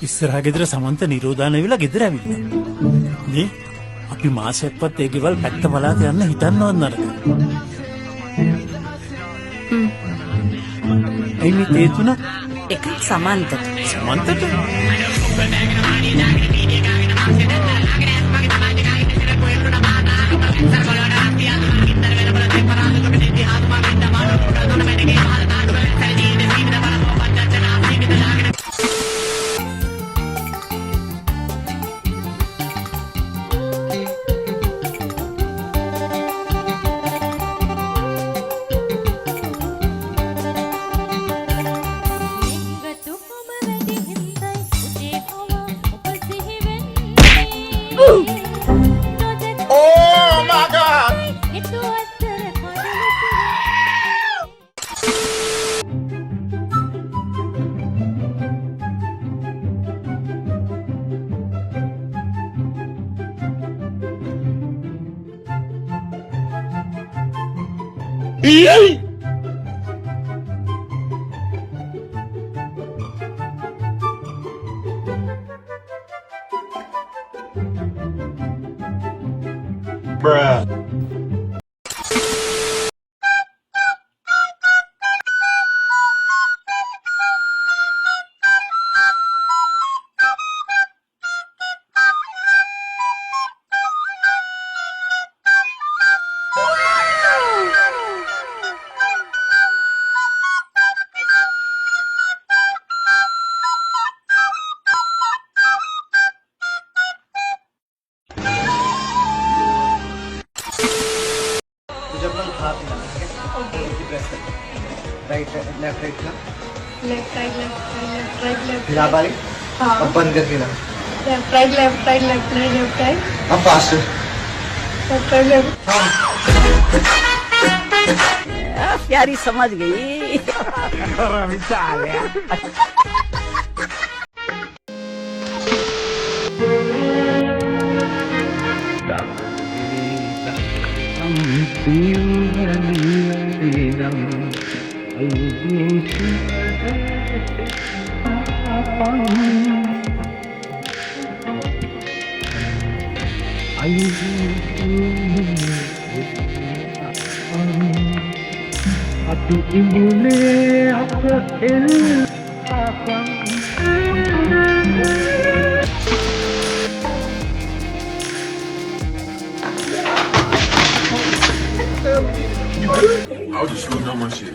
ඉස්සරහ ගෙදර සමන්ත නිරෝධාන වෙලා ගෙදර ඇවිල්ලා. නේ අපි මාසෙක්වත් ඒ ගෙවල් පැත්ත බලාත යන්න හිතන්නවත් නරකයි. එයි මේ තේ තුන එකක් සමන්තට. සමන්තට Bruh. राइट लेफ्ट राइट ना लेफ्ट राइट लेफ्ट फिर आप आए अब बंद करके ना लेफ्ट राइट लेफ्ट राइट अब फास्ट लेफ्ट राइट लेफ्ट प्यारी समझ गई. Aku imbule apa I'll just shoot down my shit.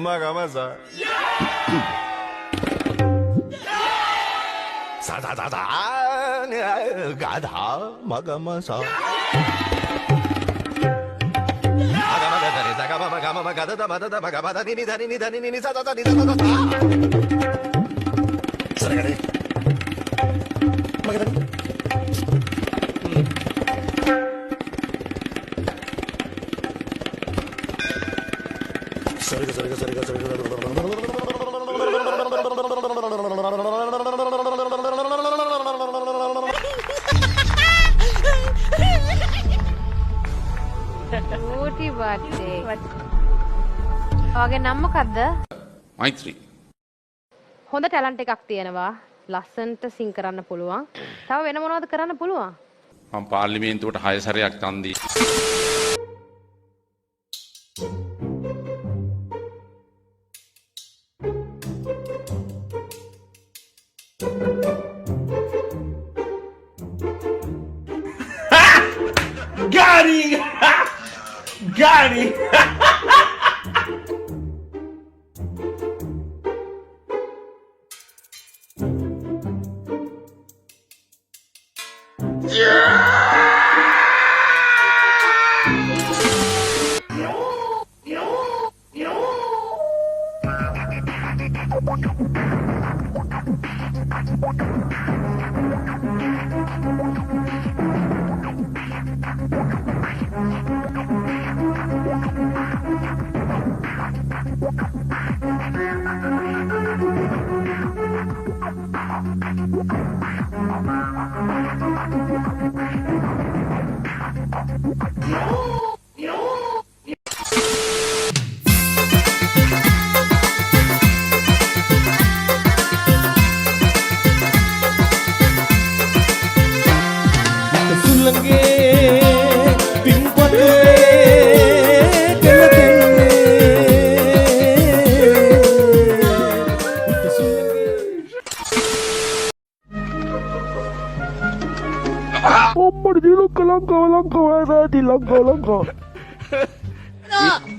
मगा मजा सा सा सा सा गाधा मगा मजा Booty birthday. ඔයාගේ නම මොකද්ද? මෛත්‍රී. හොඳ ටැලන්ට් එකක් තියෙනවා. ලස්සනට සිං කරන්න පුළුවන්. තව වෙන මොනවද කරන්න පුළුවන්? මම පාර්ලිමේන්තුවට 6 සැරයක් තන්දි. Got him! Got him!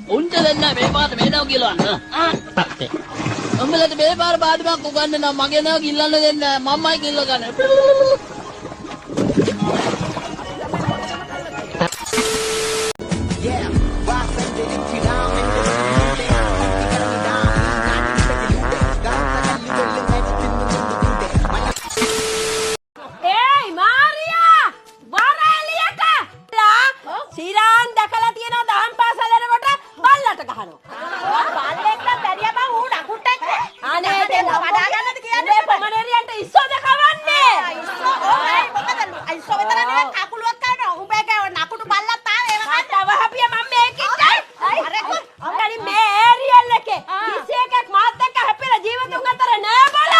උන්ට දෙන්න මේ පාට මේ නව කියලවන්න. උඹලට මේ පාර බාධමක් උගන්වනවා මගේ නව කිල්ලන්න දෙන්න මම්මයි කිල්ල ගන්න. ඒයි මාරියා වර එළියට සීරාන් දැකලා තියෙනවා දහම් පාසල යනකොට බල්ලට ගහනවා බල්ලෙක් නම් බැරිය බං ඌ නකුත් එක්ක අනේ දෙන්න වඩා ගන්නද කියන්නේ පොමනේරියන්ට ඉස්සෝද කවන්නේ මොකද ඉස්සෝ විතර නෙවෙයි කකුලුවක් කනවා උඹේ නකුට බල්ලත් ආවේ ඒව ගන්න අවහපිය මම මේකිට අරකෝ අම්මනි මේ ඒරියල් එකේ 21ක් මාත් එක්ක හැපිලා ජීවිතුන් අතර නෑ බල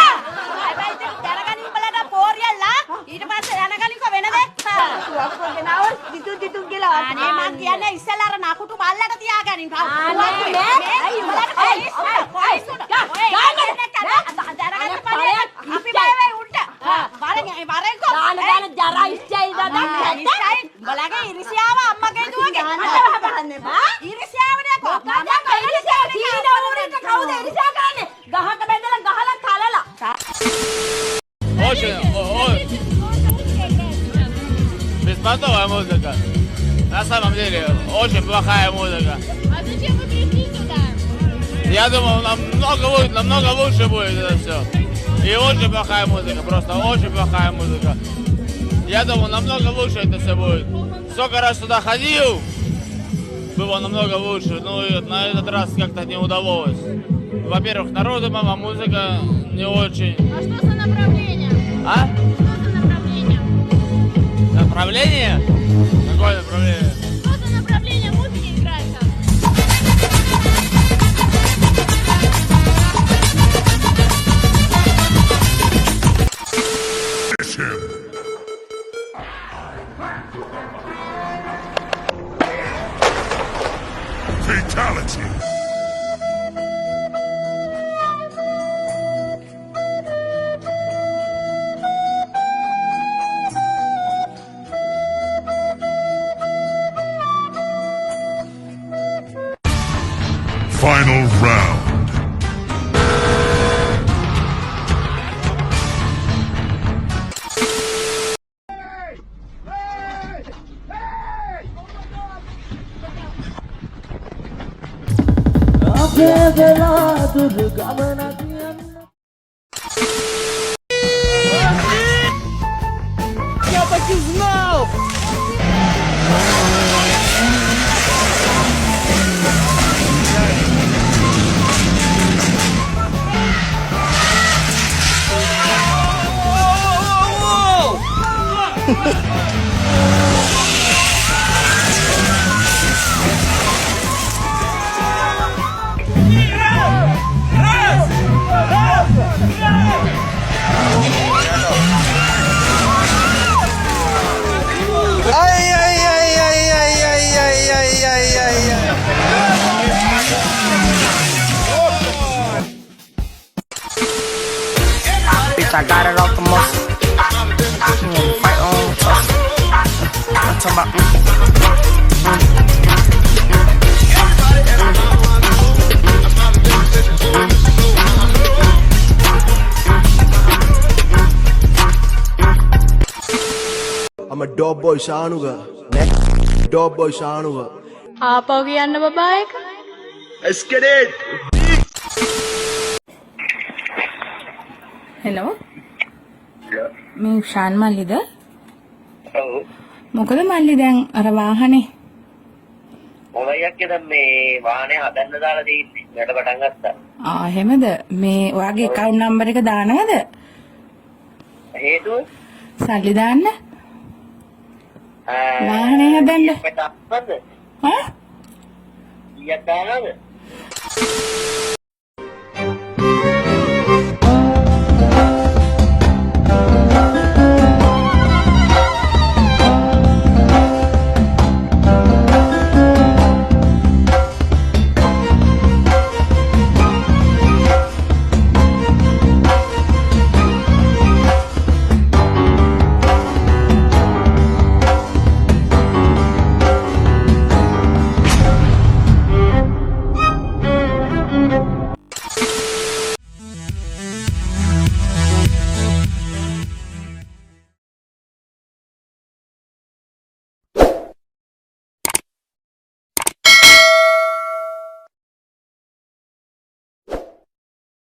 හැබැයි ඉතින් දැනගනි උඹලට පෝරියල්ලා ඊට පස්සේ යනගනිකෝ වෙන දෙයක් ඔක්කො ගෙනාව දිතු කියලා අනේ මං කියන්නේ ඉස්සෙල්ලා අර නකුටු බල්ලට තියාගනින් අනේ ඇයි උඹලට පොයිස් උඩ දැනගන්න පරේ අපි බය වෙයි උන්ට වරෙන්කෝ දාන ජරා ඉස්සයි දාන්න උඹලගේ ඉරිසියාව අම්මගේ දුවගේ අත බලන්නේ ඉරිසියාවනේ කො මම ඉරිසියාව තීනා උරේට කවුද ඉරිසියා කරන්නේ ගහක බැඳලා ගහලා කලලා Беспонтовая музыка. На самом деле, очень плохая музыка. А зачем вы пришли сюда? Я думал, намного лучше будет это все. И очень плохая музыка, просто очень плохая музыка. Я думал, намного лучше это все будет. Сколько раз сюда ходил, было намного лучше. Но на этот раз как-то не удалось. Во-первых, народу мало, музыка не очень. А что за направление? А? Что за направление? Направление? Какое направление? Что за направление музыки играет там? Fatality. Final round. I got it off the muscle. Fight on tough. I'm talking about. I'm a dog boy Shanuga. Dog boy Shanuga. ආපහු කියන්න බබා එක. Let's get it. හෙලෝ මේ ෂාන් මල්ලිද? ඔව්. මොකද මල්ලි දැන් අර වාහනේ මොලයක් දැන් මේ වාහනේ හදන්න දාලා තියෙන්නේ. මට පටන් ගත්තා. එහෙමද? මේ ඔයාගේ account number එක දානවද? හේතුව සල්ලි දාන්න වාහනේ හදන්න ඊයක් දානවද? ඈ ඊයක් දානවද?